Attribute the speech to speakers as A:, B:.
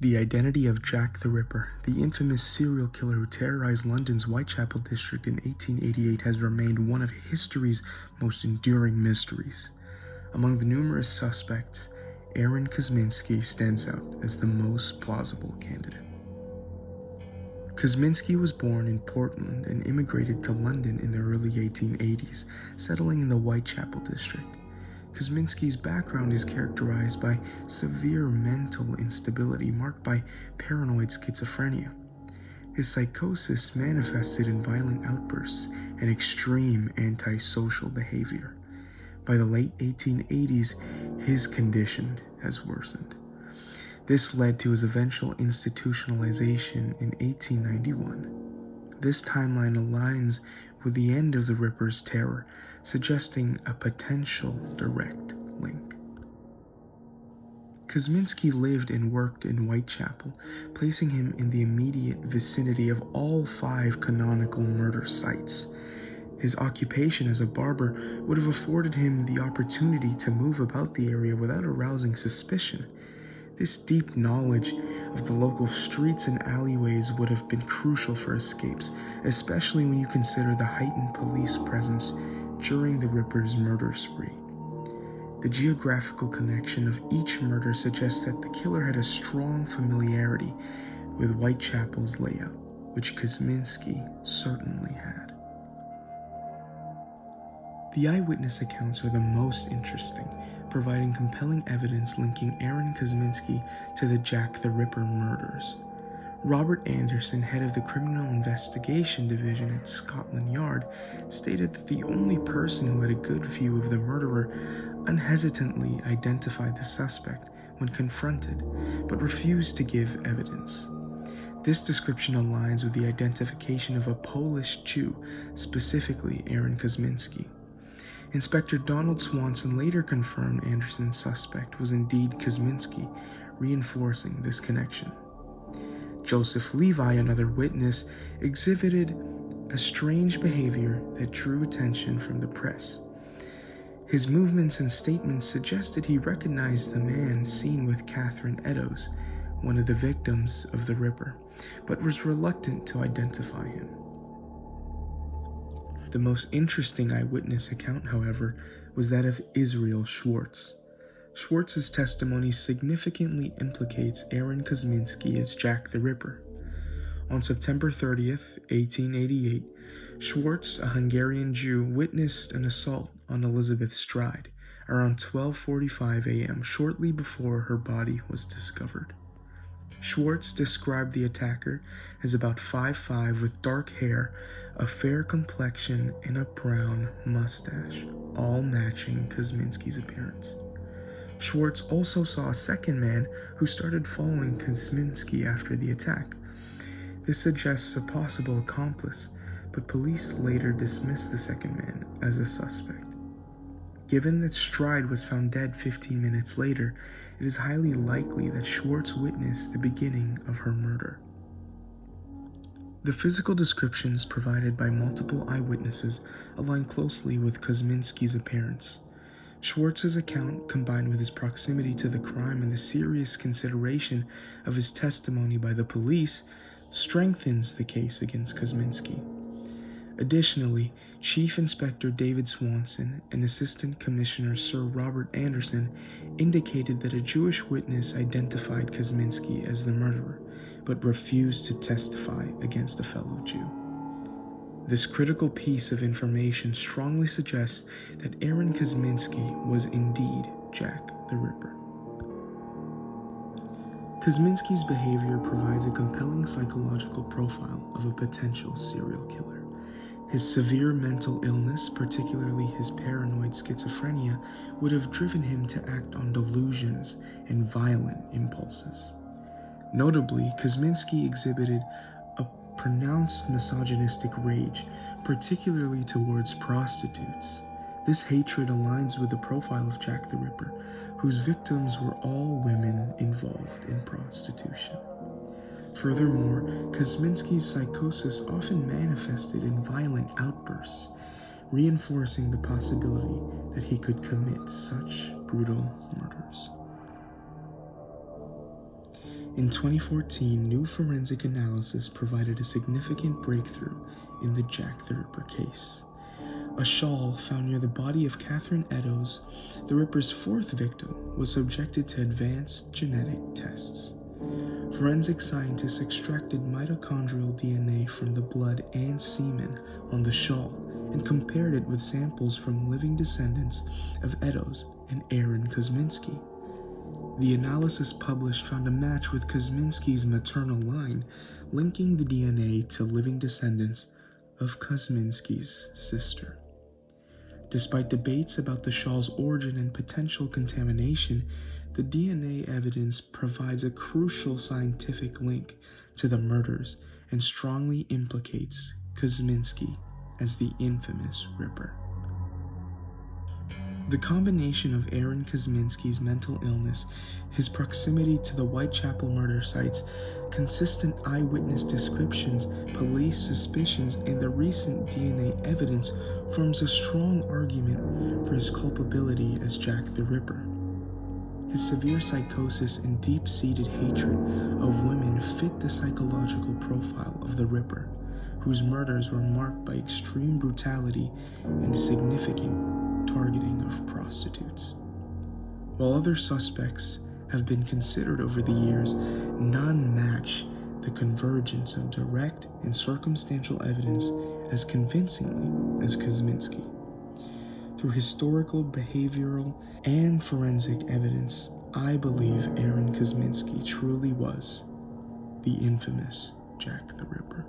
A: The identity of Jack the Ripper, the infamous serial killer who terrorized London's Whitechapel district in 1888, has remained one of history's most enduring mysteries. Among the numerous suspects, Aaron Kosminski stands out as the most plausible candidate. Kosminski was born in Portland and immigrated to London in the early 1880s, settling in the Whitechapel district. Kosminski's background is characterized by severe mental instability marked by paranoid schizophrenia. His psychosis manifested in violent outbursts and extreme antisocial behavior. By the late 1880s, his condition has worsened. This led to his eventual institutionalization in 1891. This timeline aligns with the end of the Ripper's terror, suggesting a potential direct link. Kosminski lived and worked in Whitechapel, placing him in the immediate vicinity of all 5 canonical murder sites. His occupation as a barber would have afforded him the opportunity to move about the area without arousing suspicion. This deep knowledge of the local streets and alleyways would have been crucial for escapes, especially when you consider the heightened police presence during the Ripper's murder spree. The geographical connection of each murder suggests that the killer had a strong familiarity with Whitechapel's layout, which Kosminski certainly had. The eyewitness accounts are the most interesting, providing compelling evidence linking Aaron Kosminski to the Jack the Ripper murders. Robert Anderson, head of the Criminal Investigation Division at Scotland Yard, stated that the only person who had a good view of the murderer unhesitantly identified the suspect when confronted, but refused to give evidence. This description aligns with the identification of a Polish Jew, specifically Aaron Kosminski. Inspector Donald Swanson later confirmed Anderson's suspect was indeed Kosminski, reinforcing this connection. Joseph Levi, another witness, exhibited a strange behavior that drew attention from the press. His movements and statements suggested he recognized the man seen with Catherine Eddowes, one of the victims of the Ripper, but was reluctant to identify him. The most interesting eyewitness account, however, was that of Israel Schwartz. Schwartz's testimony significantly implicates Aaron Kosminski as Jack the Ripper. On September 30th, 1888, Schwartz, a Hungarian Jew, witnessed an assault on Elizabeth Stride around 12:45 a.m., shortly before her body was discovered. Schwartz described the attacker as about 5'5" with dark hair, a fair complexion, and a brown mustache, all matching Kosminski's appearance. Schwartz also saw a second man who started following Kosminski after the attack. This suggests a possible accomplice, but police later dismissed the second man as a suspect. Given that Stride was found dead 15 minutes later, it is highly likely that Schwartz witnessed the beginning of her murder. The physical descriptions provided by multiple eyewitnesses align closely with Kosminski's appearance. Schwartz's account, combined with his proximity to the crime and the serious consideration of his testimony by the police, strengthens the case against Kosminski. Additionally, Chief Inspector David Swanson and Assistant Commissioner Sir Robert Anderson indicated that a Jewish witness identified Kosminski as the murderer, but refused to testify against a fellow Jew. This critical piece of information strongly suggests that Aaron Kosminski was indeed Jack the Ripper. Kosminski's behavior provides a compelling psychological profile of a potential serial killer. His severe mental illness, particularly his paranoid schizophrenia, would have driven him to act on delusions and violent impulses. Notably, Kosminski exhibited a pronounced misogynistic rage, particularly towards prostitutes. This hatred aligns with the profile of Jack the Ripper, whose victims were all women involved in prostitution. Furthermore, Kosminski's psychosis often manifested in violent outbursts, reinforcing the possibility that he could commit such brutal murders. In 2014, new forensic analysis provided a significant breakthrough in the Jack the Ripper case. A shawl found near the body of Catherine Eddowes, the Ripper's fourth victim, was subjected to advanced genetic tests. Forensic scientists extracted mitochondrial DNA from the blood and semen on the shawl and compared it with samples from living descendants of Eddowes and Aaron Kosminski. The analysis published found a match with Kosminski's maternal line, linking the DNA to living descendants of Kosminski's sister. Despite debates about the shawl's origin and potential contamination, the DNA evidence provides a crucial scientific link to the murders and strongly implicates Kosminski as the infamous Ripper. The combination of Aaron Kosminski's mental illness, his proximity to the Whitechapel murder sites, consistent eyewitness descriptions, police suspicions, and the recent DNA evidence forms a strong argument for his culpability as Jack the Ripper. His severe psychosis and deep-seated hatred of women fit the psychological profile of the Ripper, whose murders were marked by extreme brutality and significant targeting of prostitutes. While other suspects have been considered over the years, none match the convergence of direct and circumstantial evidence as convincingly as Kosminski. Through historical, behavioral, and forensic evidence, I believe Aaron Kosminski truly was the infamous Jack the Ripper.